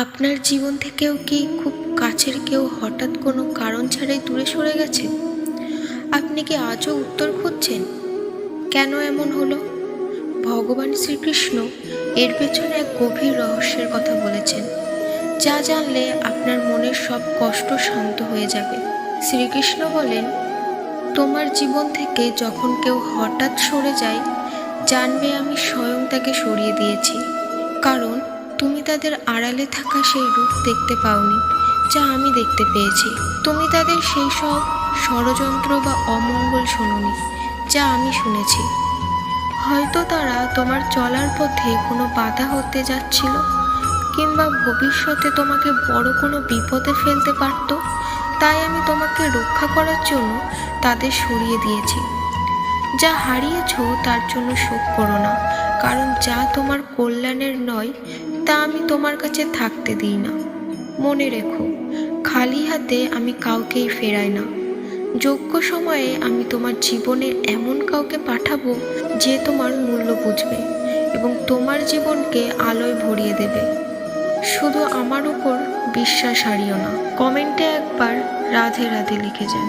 আপনার জীবন থেকেও কি খুব কাছের কেউ হঠাৎ কোনো কারণ ছাড়াই দূরে সরে গেছে? আপনি কি আজও উত্তর খুঁজছেন কেন এমন হলো? ভগবান শ্রীকৃষ্ণ এর পেছনে এক গভীর রহস্যের কথা বলেছেন, যা জানলে আপনার মনের সব কষ্ট শান্ত হয়ে যাবে। শ্রীকৃষ্ণ বলেন, তোমার জীবন থেকে যখন কেউ হঠাৎ সরে যায়, জানবে আমি স্বয়ং তাকে সরিয়ে দিয়েছি। কারণ তুমি তাদের আড়ালে থাকা সেই রূপ দেখতে পাওনি, যা আমি দেখতে পেয়েছি। তুমি তাদের সেই সব ষড়যন্ত্র বা অমঙ্গল শোনোনি, যা আমি শুনেছি। হয়তো তারা তোমার চলার পথে কোনো বাধা হতে যাচ্ছিল, কিংবা ভবিষ্যতে তোমাকে বড় কোনো বিপদে ফেলতে পারত। তাই আমি তোমাকে রক্ষা করার জন্য তাদের সরিয়ে দিয়েছি। যা হারিয়েছ তার জন্য শোক করো না, কারণ যা তোমার কল্যাণের নয় তা আমি তোমার কাছে থাকতে দিই না। মনে রেখো, খালি হাতে আমি কাউকেই ফেরাই না। যোগ্য সময়ে আমি তোমার জীবনে এমন কাউকে পাঠাবো যে তোমার মূল্য বুঝবে এবং তোমার জীবনকে আলোয় ভরিয়ে দেবে। শুধু আমার উপর বিশ্বাস হারিও না। কমেন্টে একবার রাধে রাধে লিখে যান।